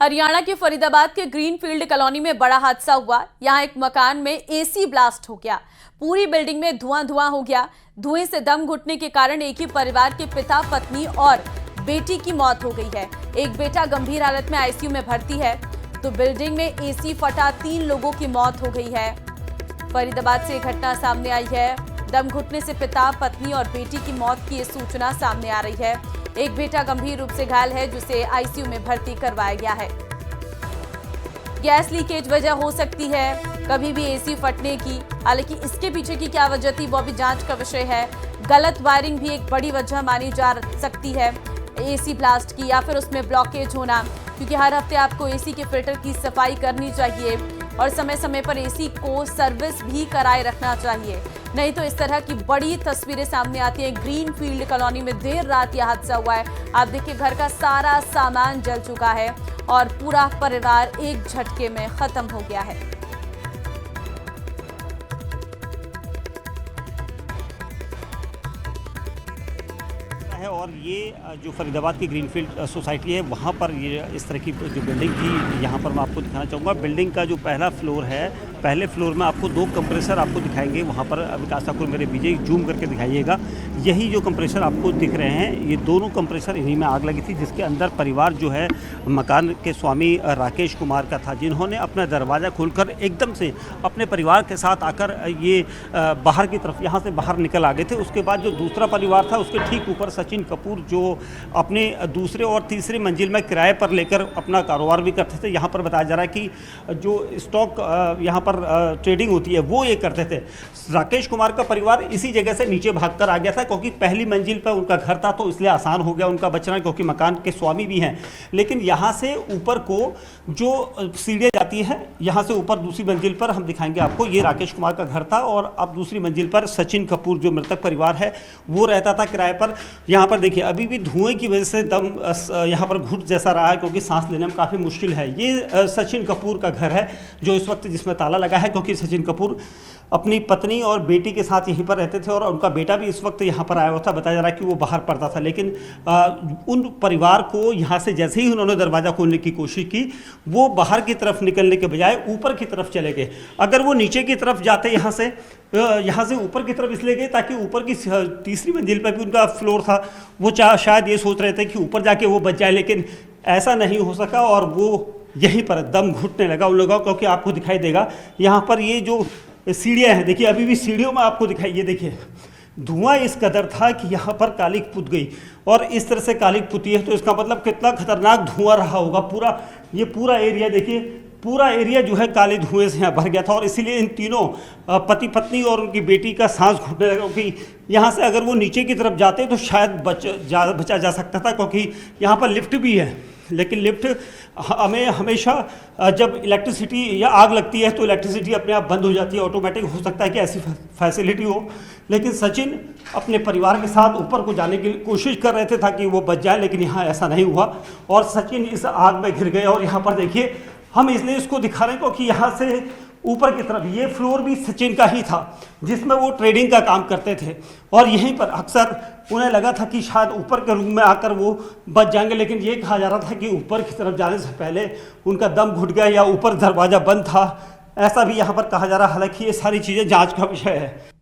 हरियाणा के फरीदाबाद के greenfield colony में बड़ा हादसा हुआ। यहां एक मकान में एसी ब्लास्ट हो गया। पूरी बिल्डिंग में धुआं हो गया। धुएं से दम घुटने के कारण एक ही परिवार के पिता, पत्नी और बेटी की मौत हो गई है। एक बेटा गंभीर हालत में आईसीयू में भर्ती है। तो बिल्डिंग में एसी फटा 3 लोगों की मौत हो गई है। फरीदाबाद से ये घटना सामने आई है। दम घुटने से पिता, पत्नी और बेटी की मौत की ये सूचना सामने आ रही है। एक बेटा गंभीर रूप से घायल है, जिसे आईसीयू में भर्ती करवाया गया है। गैस लीकेज वजह हो सकती है, कभी भी एसी फटने की। हालांकि इसके पीछे की क्या वजह थी वो भी जांच का विषय है। गलत वायरिंग भी एक बड़ी वजह मानी जा सकती है एसी ब्लास्ट की, या फिर उसमें ब्लॉकेज होना, क्योंकि हर हफ्ते आपको एसी के फिल्टर की सफाई करनी चाहिए और समय समय पर एसी को सर्विस भी कराए रखना चाहिए। नहीं तो इस तरह की बड़ी तस्वीरें सामने आती हैं। ग्रीनफील्ड कॉलोनी में देर रात यह हादसा हुआ है। आप देखिए, घर का सारा सामान जल चुका है और पूरा परिवार एक झटके में खत्म हो गया है। और ये जो फरीदाबाद की ग्रीनफील्ड सोसाइटी है, वहाँ पर ये इस तरह की जो बिल्डिंग थी, यहाँ पर मैं आपको दिखाना चाहूँगा। बिल्डिंग का जो पहला फ्लोर है, पहले फ्लोर में आपको 2 कंप्रेसर आपको दिखाएंगे। वहाँ पर विकास ठाकुर मेरे विजय जूम करके दिखाइएगा। यही जो कंप्रेसर आपको दिख रहे हैं, ये दोनों कंप्रेसर, इन्हीं में आग लगी थी, जिसके अंदर परिवार जो है मकान के स्वामी राकेश कुमार का था, जिन्होंने अपना दरवाज़ा खोलकर एकदम से अपने परिवार के साथ आकर ये बाहर की तरफ यहाँ से बाहर निकल आ गए थे। उसके बाद जो दूसरा परिवार था, उसके ठीक ऊपर सचिन कपूर, जो अपने दूसरे और तीसरे मंजिल में किराए पर लेकर अपना कारोबार भी करते थे। यहाँ पर बताया जा रहा है कि जो स्टॉक यहाँ पर ट्रेडिंग होती है वो ये करते थे। राकेश कुमार का परिवार इसी जगह से नीचे भागकर आ गया था, क्योंकि पहली मंजिल पर उनका घर था, तो इसलिए आसान हो गया उनका बचना, क्योंकि मकान के स्वामी भी हैं। लेकिन यहाँ से ऊपर को जो सीढ़ियाँ जाती है, यहाँ से ऊपर दूसरी मंजिल पर हम दिखाएंगे आपको, ये राकेश कुमार का घर था। और अब दूसरी मंजिल पर सचिन कपूर, जो मृतक परिवार है, वो रहता था किराए पर। यहाँ पर देखिए, अभी भी धुएं की वजह से दम यहाँ पर घुट जैसा रहा है, क्योंकि सांस लेने में काफ़ी मुश्किल है। ये सचिन कपूर का घर है, जो इस वक्त जिसमें ताला लगा है, क्योंकि सचिन कपूर अपनी पत्नी और बेटी के साथ यहीं पर रहते थे और उनका बेटा भी इस वक्त यहाँ पर आया हुआ था। बताया जा रहा है कि वो बाहर पड़ता था, लेकिन उन परिवार को यहाँ से जैसे ही उन्होंने दरवाज़ा खोलने की कोशिश की, वो बाहर की तरफ निकलने के बजाय ऊपर की तरफ चले गए। अगर वो नीचे की तरफ जाते यहाँ से ऊपर की तरफ इसलिए गए ताकि ऊपर की तीसरी मंजिल पर भी उनका फ्लोर था, वो शायद ये सोच रहे थे कि ऊपर जाके वो बच जाए, लेकिन ऐसा नहीं हो सका और वो यहीं पर दम घुटने लगा उन लोगों को। क्योंकि आपको दिखाई देगा यहाँ पर ये जो सीढ़ियाँ हैं, देखिए अभी भी सीढ़ियों में आपको दिखाई, ये देखिए धुआं इस कदर था कि यहाँ पर कालिक पुत गई। और इस तरह से कालिक पुती है तो इसका मतलब कितना खतरनाक धुआं रहा होगा। ये पूरा एरिया देखिए, पूरा एरिया जो है काले धुएं से यहाँ भर गया था। और इसीलिए इन तीनों पति पत्नी और उनकी बेटी का सांस घुटने लगा, क्योंकि यहाँ से अगर वो नीचे की तरफ जाते तो शायद बचा जा सकता था, क्योंकि यहाँ पर लिफ्ट भी है। लेकिन लिफ्ट हमें हमेशा, जब इलेक्ट्रिसिटी या आग लगती है तो इलेक्ट्रिसिटी अपने आप बंद हो जाती है, ऑटोमेटिक। हो सकता है कि ऐसी फैसिलिटी हो, लेकिन सचिन अपने परिवार के साथ ऊपर को जाने की कोशिश कर रहे थे ताकि वो बच जाए, लेकिन यहाँ ऐसा नहीं हुआ और सचिन इस आग में घिर गए। और यहाँ पर देखिए, हम इसलिए इसको दिखा रहे हैं क्योंकि यहाँ से ऊपर की तरफ ये फ्लोर भी सचिन का ही था, जिसमें वो ट्रेडिंग का काम करते थे। और यहीं पर अक्सर उन्हें लगा था कि शायद ऊपर के रूम में आकर वो बच जाएंगे, लेकिन ये कहा जा रहा था कि ऊपर की तरफ जाने से पहले उनका दम घुट गया या ऊपर दरवाज़ा बंद था, ऐसा भी यहाँ पर कहा जा रहा है। हालांकि ये सारी चीज़ें जांच का विषय है।